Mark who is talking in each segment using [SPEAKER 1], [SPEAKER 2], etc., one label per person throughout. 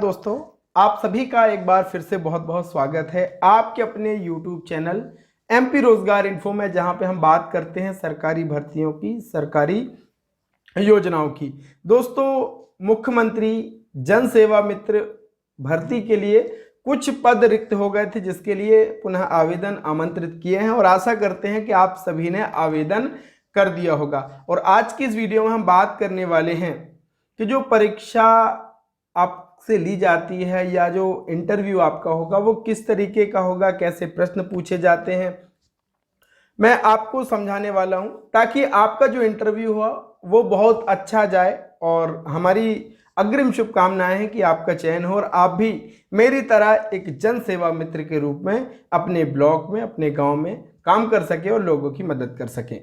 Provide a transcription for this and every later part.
[SPEAKER 1] दोस्तों, आप सभी का एक बार फिर से बहुत बहुत स्वागत है आपके अपने YouTube चैनल एमपी रोजगार इन्फो में, जहां पे हम बात करते हैं सरकारी भर्तियों की, सरकारी योजनाओं की। दोस्तों, मुख्यमंत्री जन सेवा मित्र भर्ती के लिए कुछ पद रिक्त हो गए थे, जिसके लिए पुनः आवेदन आमंत्रित किए हैं और आशा करते हैं कि आप सभी ने आवेदन कर दिया होगा। और आज की इस वीडियो में हम बात करने वाले हैं कि जो परीक्षा आपसे ली जाती है या जो इंटरव्यू आपका होगा वो किस तरीके का होगा, कैसे प्रश्न पूछे जाते हैं, मैं आपको समझाने वाला हूं, ताकि आपका जो इंटरव्यू हो वो बहुत अच्छा जाए। और हमारी अग्रिम शुभकामनाएं हैं कि आपका चयन हो और आप भी मेरी तरह एक जन सेवा मित्र के रूप में अपने ब्लॉक में, अपने गांव में काम कर सके और लोगों की मदद कर सकें।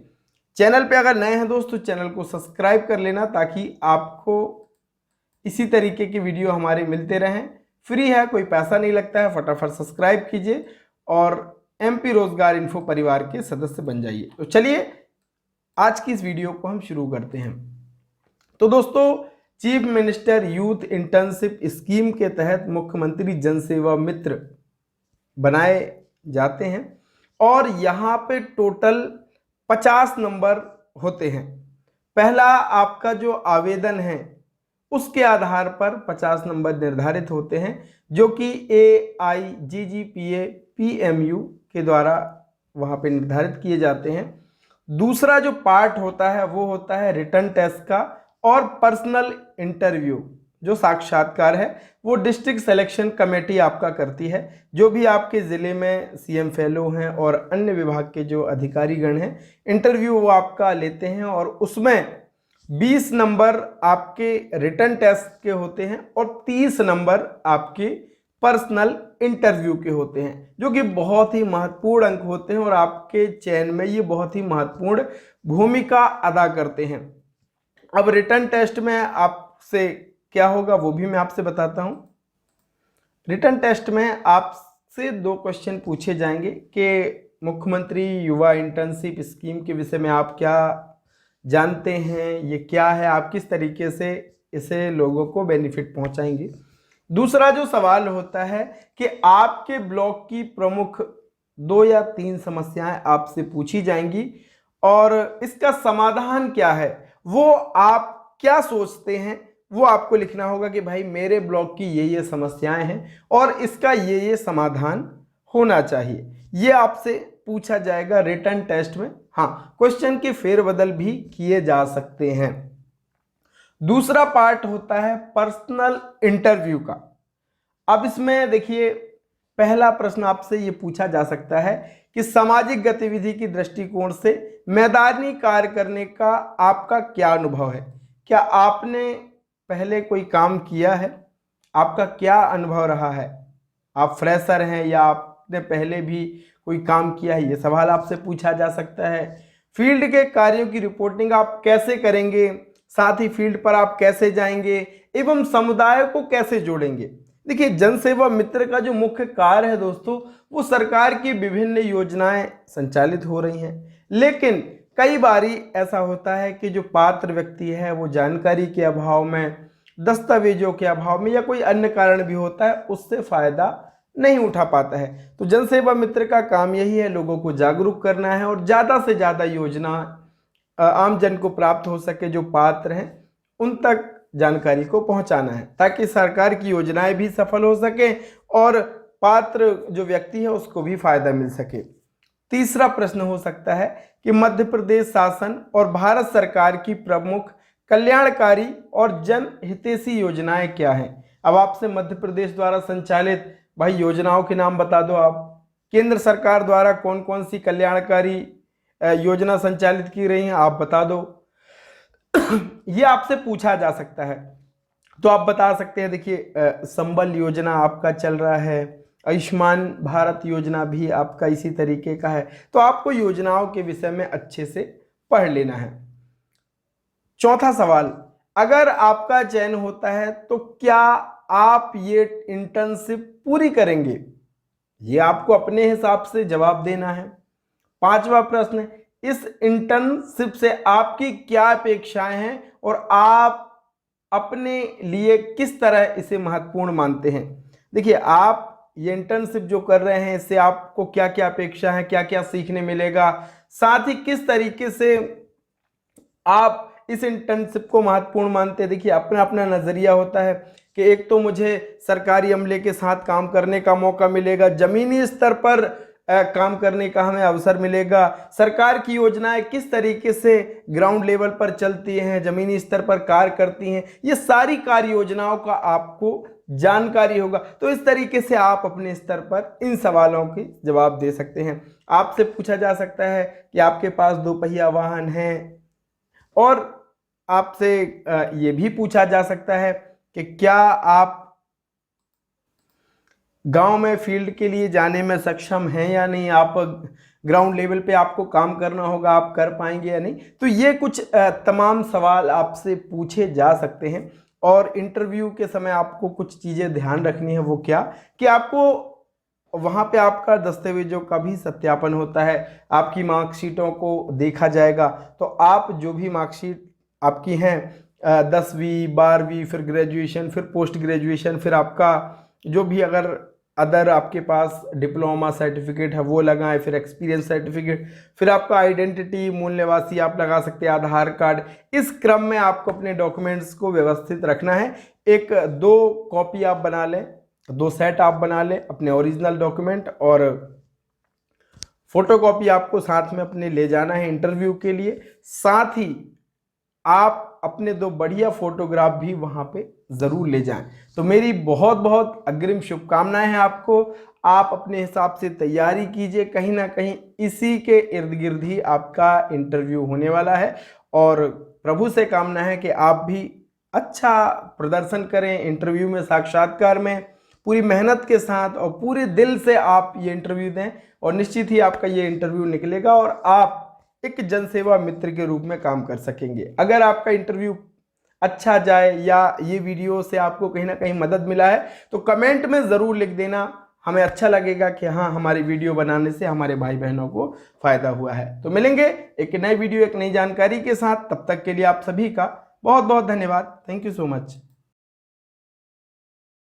[SPEAKER 1] चैनल पे अगर नए हैं दोस्तों, चैनल को सब्सक्राइब कर लेना ताकि आपको इसी तरीके की वीडियो हमारे मिलते रहें। फ्री है, कोई पैसा नहीं लगता है। फटाफट सब्सक्राइब कीजिए और एमपी रोजगार इन्फो परिवार के सदस्य बन जाइए। तो चलिए आज की इस वीडियो को हम शुरू करते हैं। तो दोस्तों, chief minister youth internship scheme के तहत मुख्यमंत्री जन सेवा मित्र बनाए जाते हैं और यहाँ पे टोटल 50 नंबर होते हैं। पहला आपका जो आवेदन है उसके आधार पर 50 नंबर निर्धारित होते हैं, जो कि AIGGPA PMU के द्वारा वहाँ पे निर्धारित किए जाते हैं। दूसरा जो पार्ट होता है वो होता है रिटन टेस्ट का और पर्सनल इंटरव्यू, जो साक्षात्कार है वो डिस्ट्रिक्ट सिलेक्शन कमेटी आपका करती है। जो भी आपके ज़िले में CM फेलो हैं और अन्य विभाग के जो अधिकारीगण हैं, इंटरव्यू वो आपका लेते हैं और उसमें 20 नंबर आपके रिटन टेस्ट के होते हैं और 30 नंबर आपके पर्सनल इंटरव्यू के होते हैं, जो कि बहुत ही महत्वपूर्ण अंक होते हैं और आपके चयन में ये बहुत ही महत्वपूर्ण भूमिका अदा करते हैं। अब रिटन टेस्ट में आपसे क्या होगा वो भी मैं आपसे बताता हूं। रिटन टेस्ट में आपसे 2 क्वेश्चन पूछे जाएंगे कि मुख्यमंत्री युवा इंटर्नशिप स्कीम के विषय में आप क्या जानते हैं, ये क्या है, आप किस तरीके से इसे लोगों को बेनिफिट पहुंचाएंगे। दूसरा जो सवाल होता है कि आपके ब्लॉक की प्रमुख 2 या 3 समस्याएं आपसे पूछी जाएंगी और इसका समाधान क्या है, वो आप क्या सोचते हैं वो आपको लिखना होगा कि भाई मेरे ब्लॉक की ये समस्याएं हैं और इसका ये समाधान होना चाहिए। ये आपसे पूछा जाएगा रिटन टेस्ट में। हाँ, क्वेश्चन के फेरबदल भी किए जा सकते हैं। दूसरा पार्ट होता है पर्सनल इंटरव्यू का। अब इसमें देखिए, पहला प्रश्न आपसे ये पूछा जा सकता है कि सामाजिक गतिविधि की दृष्टिकोण से मैदानी कार्य करने का आपका क्या अनुभव है। क्या आपने पहले कोई काम किया है, आपका क्या अनुभव रहा है, आप फ्रेशर हैं या आपने पहले भी कोई काम किया है, ये सवाल आपसे पूछा जा सकता है। फील्ड के कार्यों की रिपोर्टिंग आप कैसे करेंगे, साथ ही फील्ड पर आप कैसे जाएंगे एवं समुदाय को कैसे जोड़ेंगे। देखिए, जनसेवा मित्र का जो मुख्य कार्य है दोस्तों, वो सरकार की विभिन्न योजनाएं संचालित हो रही हैं, लेकिन कई बारी ऐसा होता है कि जो पात्र व्यक्ति है वो जानकारी के अभाव में, दस्तावेजों के अभाव में या कोई अन्य कारण भी होता है, उससे फायदा नहीं उठा पाता है। तो जनसेवा मित्र का काम यही है, लोगों को जागरूक करना है और ज़्यादा से ज़्यादा योजना आम जन को प्राप्त हो सके, जो पात्र हैं उन तक जानकारी को पहुंचाना है, ताकि सरकार की योजनाएं भी सफल हो सके और पात्र जो व्यक्ति है उसको भी फायदा मिल सके। तीसरा प्रश्न हो सकता है कि मध्य प्रदेश शासन और भारत सरकार की प्रमुख कल्याणकारी और जनहितैषी योजनाएं क्या हैं। अब आपसे मध्य प्रदेश द्वारा संचालित भाई योजनाओं के नाम बता दो आप। केंद्र सरकार द्वारा कौन कौन सी कल्याणकारी योजना संचालित की रही हैं, आप बता दो। ये आपसे पूछा जा सकता है, तो आप बता सकते हैं। देखिए, संबल योजना आपका चल रहा है, आयुष्मान भारत योजना भी आपका इसी तरीके का है, तो आपको योजनाओं के विषय में अच्छे से पढ़ लेना है। चौथा सवाल, अगर आपका चयन होता है तो क्या आप ये इंटर्नशिप पूरी करेंगे, ये आपको अपने हिसाब से जवाब देना है। पांचवा प्रश्न, इस इंटर्नशिप से आपकी क्या अपेक्षाएं हैं और आप अपने लिए किस तरह इसे महत्वपूर्ण मानते हैं। देखिए, आप ये इंटर्नशिप जो कर रहे हैं इससे आपको क्या क्या अपेक्षा है, क्या क्या सीखने मिलेगा, साथ ही किस तरीके से आप इस इंटर्नशिप को महत्वपूर्ण मानते हैं। देखिए, अपना अपना नजरिया होता है कि एक तो मुझे सरकारी अमले के साथ काम करने का मौका मिलेगा, जमीनी स्तर पर काम करने का हमें अवसर मिलेगा, सरकार की योजनाएं किस तरीके से ग्राउंड लेवल पर चलती हैं, जमीनी स्तर पर कार्य करती हैं, ये सारी कार्य योजनाओं का आपको जानकारी होगा। तो इस तरीके से आप अपने स्तर पर इन सवालों के जवाब दे सकते हैं। आपसे पूछा जा सकता है कि आपके पास 2 पहिया वाहन है, और आपसे ये भी पूछा जा सकता है कि क्या आप गांव में फील्ड के लिए जाने में सक्षम हैं या नहीं, आप ग्राउंड लेवल पे आपको काम करना होगा, आप कर पाएंगे या नहीं। तो ये कुछ तमाम सवाल आपसे पूछे जा सकते हैं। और इंटरव्यू के समय आपको कुछ चीज़ें ध्यान रखनी है, वो क्या कि आपको वहाँ पे आपका दस्तावेजों का भी सत्यापन होता है, आपकी मार्कशीटों को देखा जाएगा। तो आप जो भी मार्कशीट आपकी हैं 10वीं 12वीं, फिर ग्रेजुएशन, फिर पोस्ट ग्रेजुएशन, फिर आपका जो भी अगर अदर आपके पास डिप्लोमा सर्टिफिकेट है वो लगाएं, फिर एक्सपीरियंस सर्टिफिकेट, फिर आपका आइडेंटिटी मूल निवासी आप लगा सकते हैं, आधार कार्ड। इस क्रम में आपको अपने डॉक्यूमेंट्स को व्यवस्थित रखना है। 1-2 कॉपी आप बना लें, 2 सेट आप बना लें अपने ओरिजिनल डॉक्यूमेंट, और फोटोकॉपी आपको साथ में अपने ले जाना है इंटरव्यू के लिए। साथ ही आप अपने 2 बढ़िया फोटोग्राफ भी वहां पे जरूर ले जाएं। तो मेरी बहुत बहुत अग्रिम शुभकामनाएं हैं आपको। आप अपने हिसाब से तैयारी कीजिए, कहीं ना कहीं इसी के इर्द गिर्द ही आपका इंटरव्यू होने वाला है, और प्रभु से कामना है कि आप भी अच्छा प्रदर्शन करें इंटरव्यू में, साक्षात्कार में, पूरी मेहनत के साथ और पूरे दिल से आप ये इंटरव्यू दें, और निश्चित ही आपका ये इंटरव्यू निकलेगा और आप एक जनसेवा मित्र के रूप में काम कर सकेंगे। अगर आपका इंटरव्यू अच्छा जाए या ये वीडियो से आपको कहीं ना कहीं मदद मिला है तो कमेंट में ज़रूर लिख देना, हमें अच्छा लगेगा कि हाँ, हमारी वीडियो बनाने से हमारे भाई बहनों को फ़ायदा हुआ है। तो मिलेंगे एक नई वीडियो, एक नई जानकारी के साथ। तब तक के लिए आप सभी का बहुत बहुत धन्यवाद। Thank you so much.